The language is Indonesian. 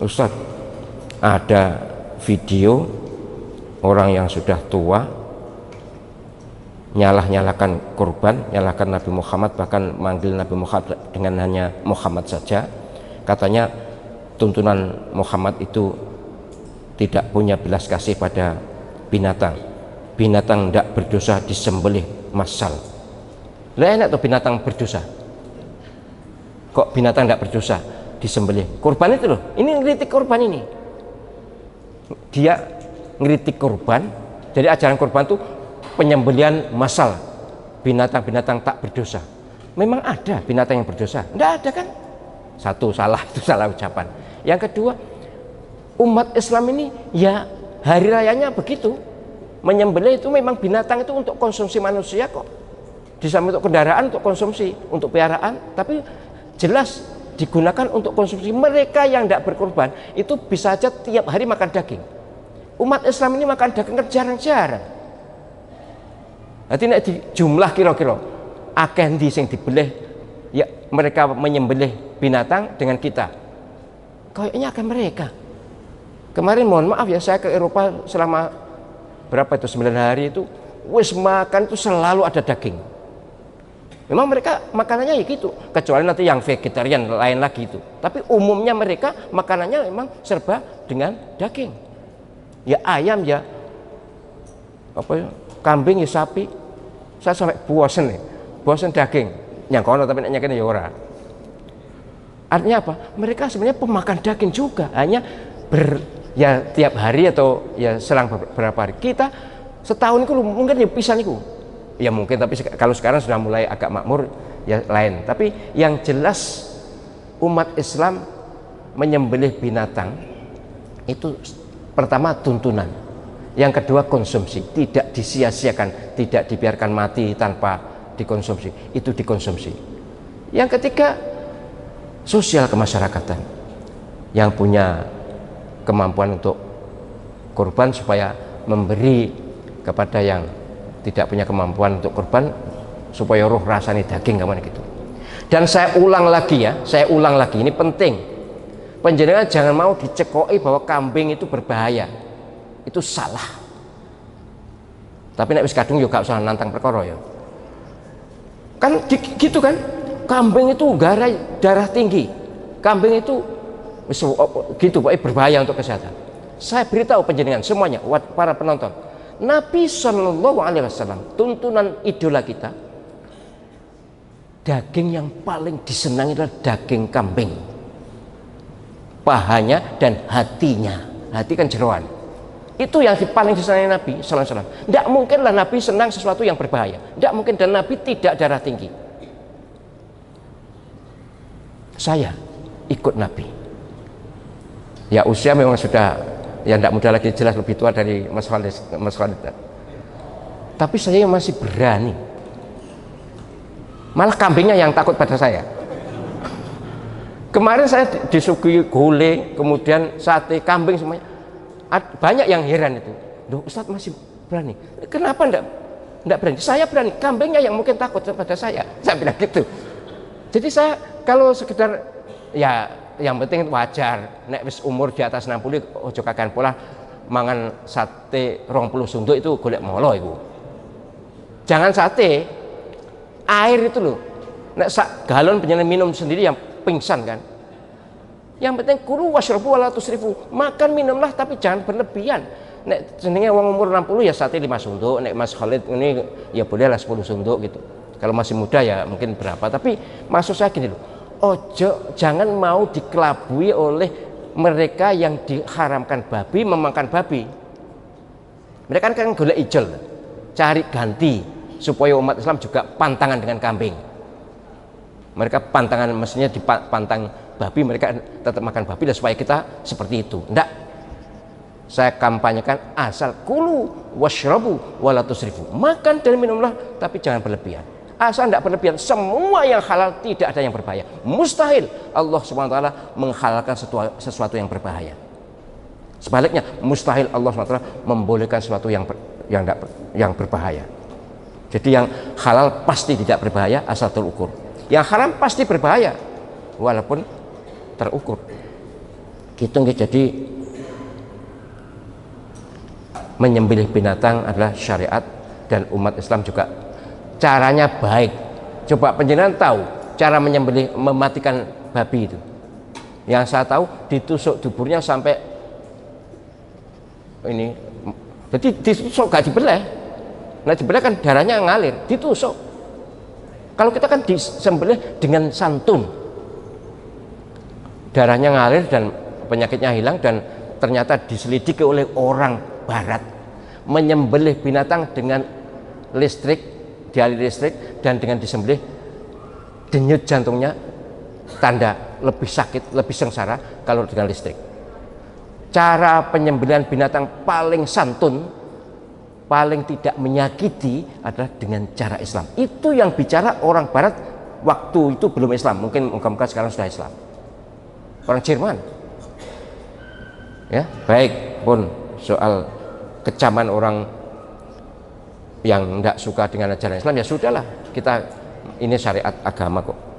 Ustadz, ada video orang yang sudah tua nyalakan kurban, nyalakan Nabi Muhammad, bahkan manggil Nabi Muhammad dengan hanya Muhammad saja. Katanya tuntunan Muhammad itu tidak punya belas kasih pada binatang. Binatang tidak berdosa disembelih massal. Lah enak tuh binatang berdosa. Kok binatang tidak berdosa disembelih? Kurban itu loh. Ini ngeritik kurban ini. Dia ngeritik kurban. Jadi ajaran kurban itu penyembelihan massal. Binatang-binatang tak berdosa. Memang ada binatang yang berdosa? Tidak ada kan? Satu, salah, itu salah ucapan. Yang kedua, umat Islam ini ya hari rayanya begitu. Menyembelih itu memang binatang itu untuk konsumsi manusia kok. Di samping untuk kendaraan, untuk konsumsi, untuk piaraan, tapi jelas digunakan untuk konsumsi. Mereka yang tidak berkorban itu bisa aja tiap hari makan daging. Umat Islam ini makan daging jarang-jarang. Nanti nek di jumlah kira-kira akeh ndi sing dibelih ya mereka menyembelih binatang dengan kita. Kayaknya akan mereka. Kemarin mohon maaf ya, saya ke Eropa selama berapa itu 9 hari itu wis makan itu selalu ada daging. Memang mereka makanannya ya gitu, kecuali nanti yang vegetarian lain lagi itu. Tapi umumnya mereka makanannya memang serba dengan daging. Ya ayam ya apa ya, kambing ya sapi. Saya sampai bosen nih, bosen daging. Yang kono tapi nek kene ya ora. Artinya apa? Mereka sebenarnya pemakan daging juga, hanya ya tiap hari atau ya selang beberapa hari. Kita setahun itu mungkin ya pisan itu. Ya mungkin, tapi kalau sekarang sudah mulai agak makmur ya lain. Tapi yang jelas umat Islam menyembelih binatang itu pertama tuntunan, yang kedua konsumsi, tidak disia-siakan, tidak dibiarkan mati tanpa dikonsumsi, itu dikonsumsi. Yang ketiga sosial kemasyarakatan, yang punya kemampuan untuk kurban supaya memberi kepada yang tidak punya kemampuan untuk kurban, supaya roh rasanya daging kemana gitu. Dan saya ulang lagi ya, ini penting. Panjenengan jangan mau dicekoi bahwa kambing itu berbahaya. Itu salah. Tapi nek wis kadung yo gak usah nantang perkara ya. Kan gitu kan? Kambing itu darah tinggi. Kambing itu gitu pokoknya berbahaya untuk kesehatan. Saya beritahu panjenengan semuanya, para penonton. Nabi Shallallahu Alaihi Wasallam, tuntunan idola kita, daging yang paling disenangi adalah daging kambing, pahanya dan hatinya. Hati kan jeroan. Itu yang paling disenangi Nabi Sallallahu Alaihi Wasallam. Tidak mungkinlah Nabi senang sesuatu yang berbahaya. Tidak mungkin, dan Nabi tidak darah tinggi. Saya ikut Nabi. Ya usia memang sudah ya tidak muda lagi, jelas lebih tua dari Mas Khalid. Tapi saya masih berani. Malah kambingnya yang takut pada saya. Kemarin saya disuguhi gulai, kemudian sate kambing semuanya. Banyak yang heran itu. Duh, Ustadz masih berani. Kenapa enggak berani? Saya berani. Kambingnya yang mungkin takut pada saya. Saya bilang gitu. Jadi saya kalau sekedar ya yang penting wajar. Nek wis umur di atas 60 ojo kakan pola mangan sate 20 sunduk itu golek molo itu. Jangan sate, air itu loh. Nek sak galon penjenengan minum sendiri yang pingsan kan. Yang penting kulu wasyrabu wala tusrifu. Makan minumlah tapi jangan berlebihan. Nek jenenge wong umur 60 ya sate 5 sunduk, nek Mas Khalid ini ya bolehlah 10 sunduk gitu. Kalau masih muda ya mungkin berapa, tapi maksud saya gini loh. Ojo jangan mau dikelabui oleh mereka yang diharamkan babi memakan babi. Mereka kan golek ijol, cari ganti supaya umat Islam juga pantangan dengan kambing. Mereka pantangan mestinya dipantang babi, mereka tetap makan babi dan supaya kita seperti itu. Enggak. Saya kampanyekan asal kulu washrabu wala tusrifu. Makan dan minumlah tapi jangan berlebihan. Asal tidak berlebihan, semua yang halal tidak ada yang berbahaya. Mustahil Allah SWT menghalalkan sesuatu yang berbahaya. Sebaliknya, mustahil Allah SWT membolehkan sesuatu yang berbahaya. Jadi yang halal pasti tidak berbahaya asal terukur. Yang haram pasti berbahaya walaupun terukur. Gitu nggih. Jadi menyembelih binatang adalah syariat dan umat Islam juga caranya baik. Coba panjenengan tahu cara menyembelih, mematikan babi itu? Yang saya tahu ditusuk duburnya sampai ini, jadi ditusuk gak dibelah. Nah dibelah kan darahnya ngalir, ditusuk. Kalau kita kan disembelih dengan santun, darahnya ngalir dan penyakitnya hilang, dan ternyata diselidiki oleh orang barat menyembelih binatang dengan listrik, dialiri listrik, dan dengan disembelih denyut jantungnya tanda lebih sakit, lebih sengsara kalau dengan listrik. Cara penyembelihan binatang paling santun, paling tidak menyakiti adalah dengan cara Islam. Itu yang bicara orang barat waktu itu belum Islam, mungkin muka-muka sekarang sudah Islam. Orang Jerman. Ya, baik pun soal kecaman orang yang tidak suka dengan ajaran Islam, ya sudahlah, kita ini syariat agama kok.